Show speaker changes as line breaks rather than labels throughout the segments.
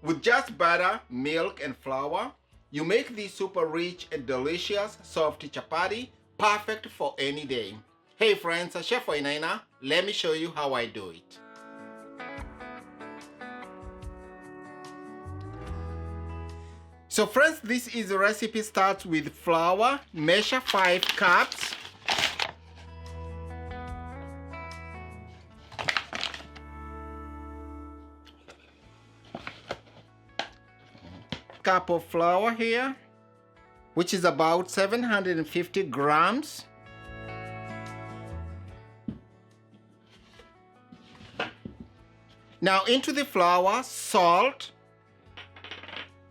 With just butter, milk, and flour, you make this super rich and delicious soft chapati, perfect for any day. Hey friends, Chef Wainaina, let me show you how I do it. So friends, this is the recipe. Starts with flour. Measure 5 cups. Cup of flour here, which is about 750 grams. Now into the flour, salt,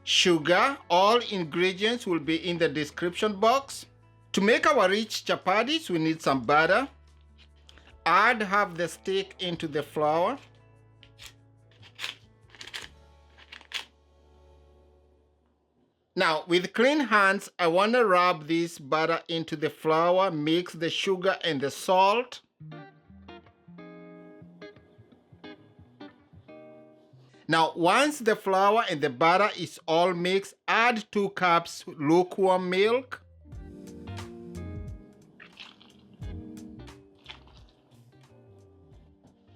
sugar. All ingredients will be in the description box. To make our rich chapatis, we need some butter. Add half the stick into the flour. Now, with clean hands, I want to rub this butter into the flour, mix the sugar and the salt. Now, once the flour and the butter is all mixed, add 2 cups lukewarm milk.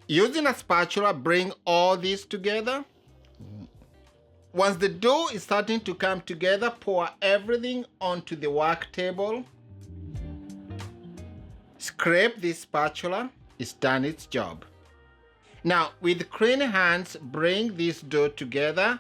Using a spatula, bring all this together. Once the dough is starting to come together, pour everything onto the work table. Scrape this spatula. It's done its job. Now, with clean hands, bring this dough together.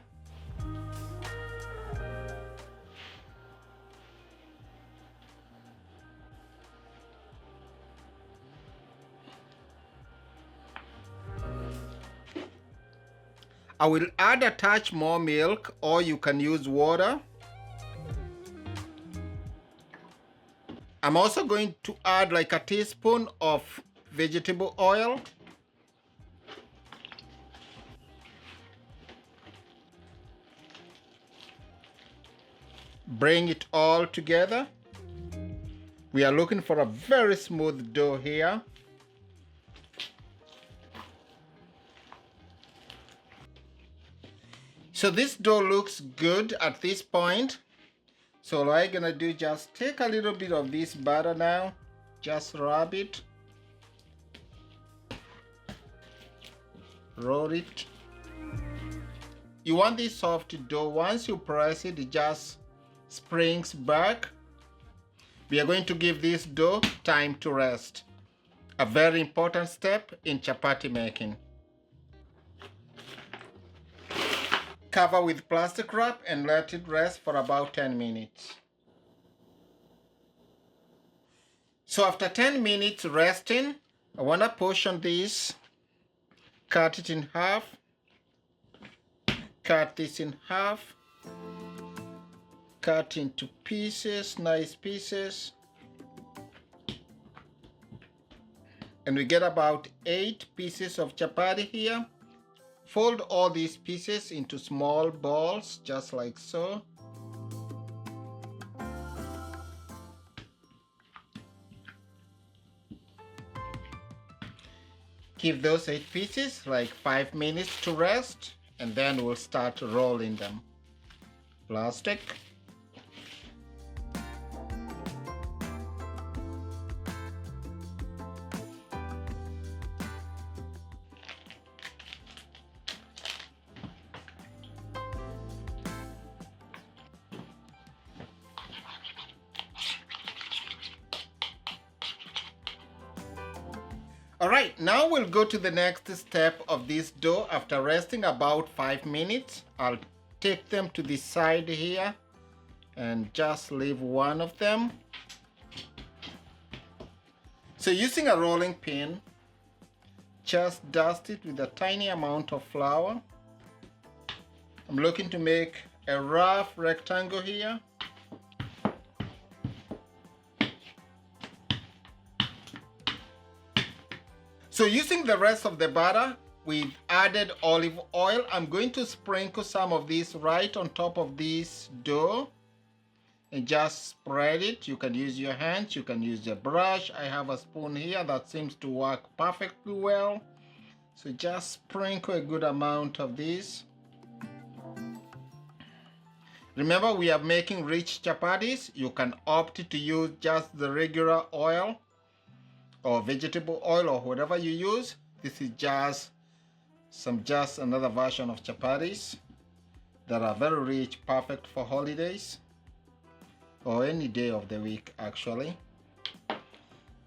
I will add a touch more milk, or you can use water. I'm also going to add like a teaspoon of vegetable oil. Bring it all together. We are looking for a very smooth dough here. So this dough looks good at this point. So what I'm gonna do, just take a little bit of this butter now, just rub it, roll it. You want this soft dough. Once you press it, it just springs back. We are going to give this dough time to rest. A very important step in chapati making. Cover with plastic wrap and let it rest for about 10 minutes. So after 10 minutes resting, I want to portion this, cut it in half, cut this in half, cut into pieces, nice pieces. And we get about 8 pieces of chapati here. Fold all these pieces into small balls, just like so. Give those 8 pieces like 5 minutes to rest, and then we'll start rolling them. Plastic. Alright, now we'll go to the next step of this dough. After resting about 5 minutes, I'll take them to the side here and just leave one of them. So using a rolling pin, just dust it with a tiny amount of flour. I'm looking to make a rough rectangle here. So using the rest of the butter, we've added olive oil. I'm going to sprinkle some of this right on top of this dough and just spread it. You can use your hands, you can use a brush. I have a spoon here that seems to work perfectly well. So just sprinkle a good amount of this. Remember, we are making rich chapatis. You can opt to use just the regular oil or vegetable oil or whatever you use. This is just another version of chapatis that are very rich, perfect for holidays or any day of the week actually.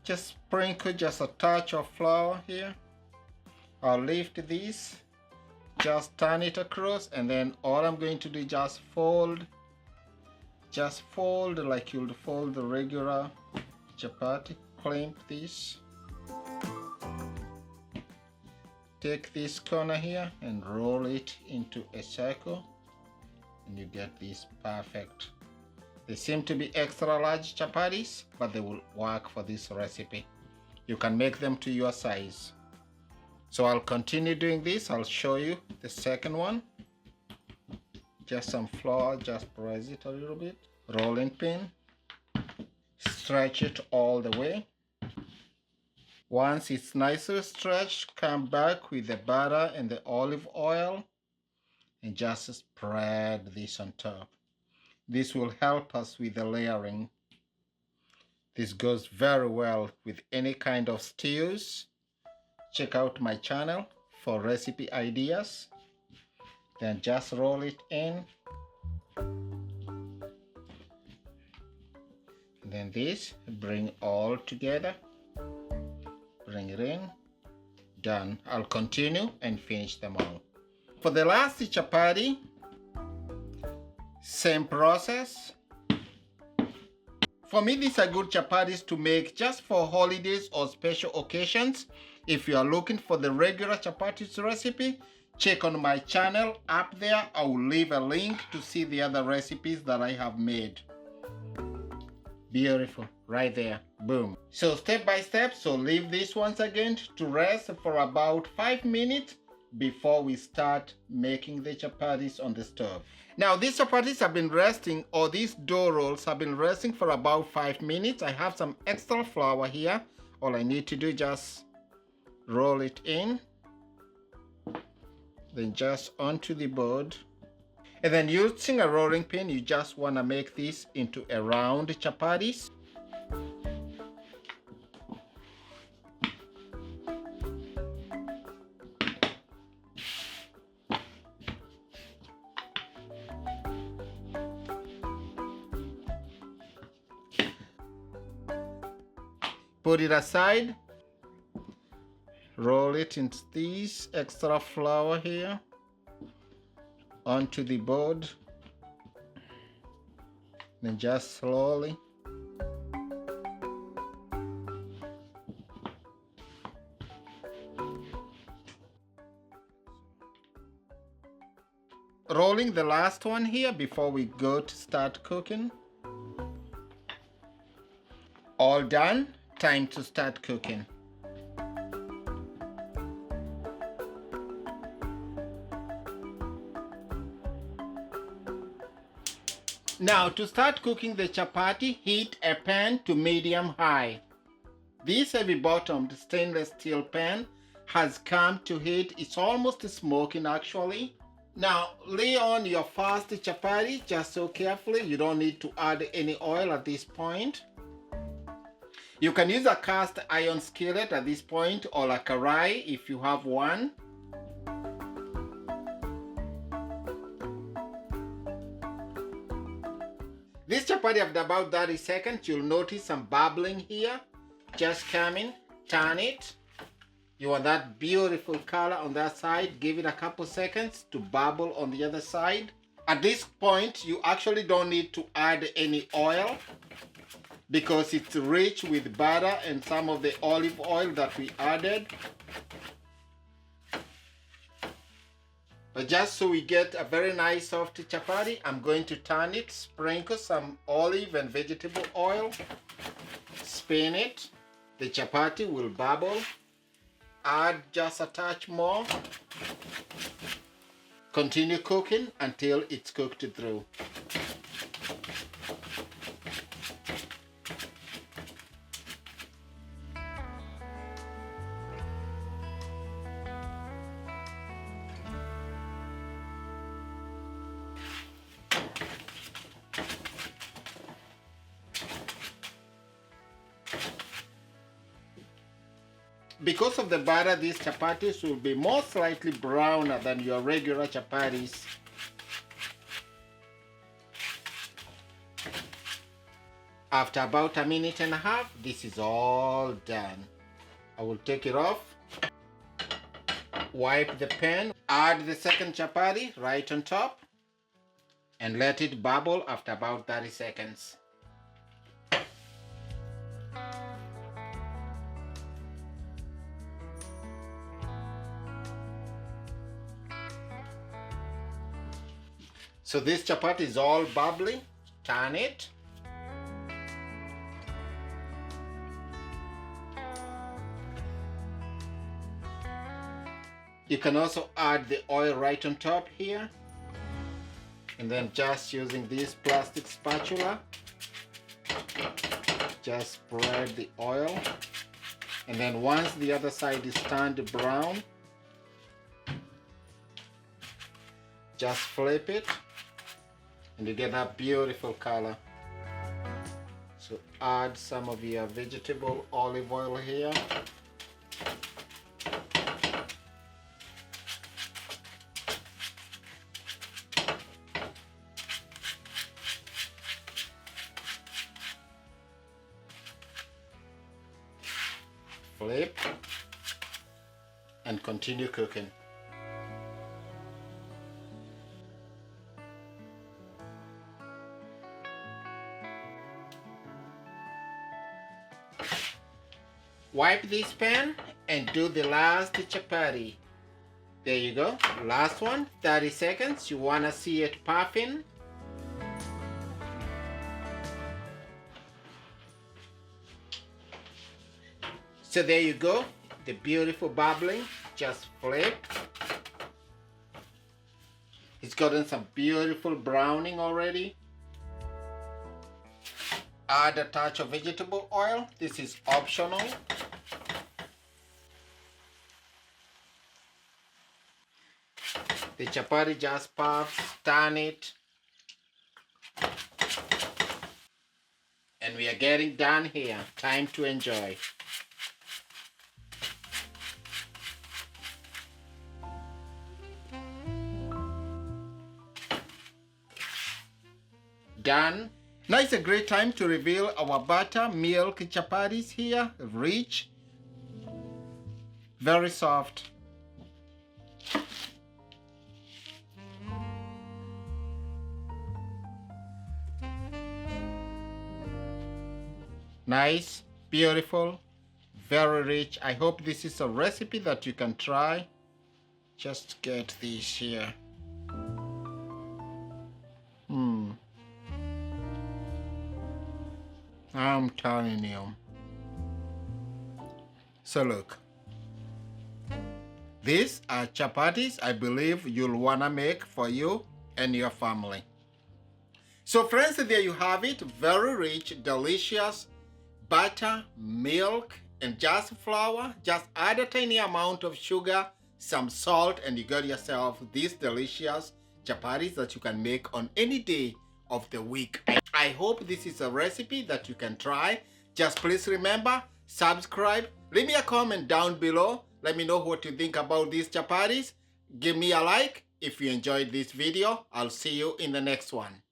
Just sprinkle just a touch of flour here. I'll lift this, just turn it across, and then all I'm going to do is just fold like you'll fold the regular chapati. Clamp this, take this corner here and roll it into a circle, and you get this perfect. They seem to be extra large chapatis, but they will work for this recipe. You can make them to your size. So I'll continue doing this. I'll show you the second one. Just some flour, just press it a little bit. Rolling pin. Stretch it all the way. Once it's nicely stretched, come back with the butter and the olive oil and just spread this on top. This will help us with the layering. This goes very well with any kind of stews. Check out my channel for recipe ideas. Then just roll it in. And then this, bring all together. Bring it in. Done. I'll continue and finish them all. For the last chapati, same process. For me, these are good chapatis to make just for holidays or special occasions. If you are looking for the regular chapatis recipe, check on my channel up there. I will leave a link to see the other recipes that I have made. Beautiful, right there, boom. So step by step, so leave this once again to rest for about 5 minutes before we start making the chapatis on the stove. Now these chapatis have been resting, or these dough rolls have been resting for about 5 minutes. I have some extra flour here. All I need to do is just roll it in, then just onto the board. And then using a rolling pin, you just want to make this into a round chapatis. Put it aside. Roll it into this extra flour here onto the board. Then just slowly rolling the last one here before we go to start cooking. All done. Time to start cooking. Now to start cooking the chapati, heat a pan to medium high. This heavy bottomed stainless steel pan has come to heat. It's almost smoking actually. Now lay on your first chapati just so carefully. You don't need to add any oil at this point. You can use a cast iron skillet at this point, or a karai if you have one. This chapati, after about 30 seconds, you'll notice some bubbling here. Just come in, turn it. You want that beautiful color on that side. Give it a couple seconds to bubble on the other side. At this point, you actually don't need to add any oil, because it's rich with butter and some of the olive oil that we added. But just so we get a very nice soft chapati, I'm going to turn it, sprinkle some olive and vegetable oil, spin it. The chapati will bubble. Add just a touch more. Continue cooking until it's cooked through. Because of the butter, these chapatis will be more slightly browner than your regular chapatis. After about 1.5 minutes, this is all done. I will take it off, wipe the pan, add the second chapati right on top, and let it bubble after about 30 seconds. So this chapati is all bubbly. Turn it. You can also add the oil right on top here. And then just using this plastic spatula, just spread the oil. And then once the other side is turned brown, just flip it and you get that beautiful color. So add some of your vegetable olive oil here. Flip and continue cooking. Wipe this pan and do the last chapati. There you go, last one, 30 seconds. You wanna see it puffing. So there you go, the beautiful bubbling. Just flip. It's gotten some beautiful browning already. Add a touch of vegetable oil. This is optional. The chapati just puffs, turn it. And we are getting done here. Time to enjoy. Done. Now it's a great time to reveal our butter milk chapatis here. Rich, very soft. Nice, beautiful, very rich. I hope this is a recipe that you can try. Just get this here. I'm telling you. So look, these are chapatis I believe you'll wanna make for you and your family. So friends, there you have it. Very rich, delicious butter, milk, and just flour. Just add a tiny amount of sugar, some salt, and you got yourself these delicious chapatis that you can make on any day of the week. I hope this is a recipe that you can try. Just please remember, subscribe, leave me a comment down below. Let me know what you think about these chapatis. Give me a like if you enjoyed this video. I'll see you in the next one.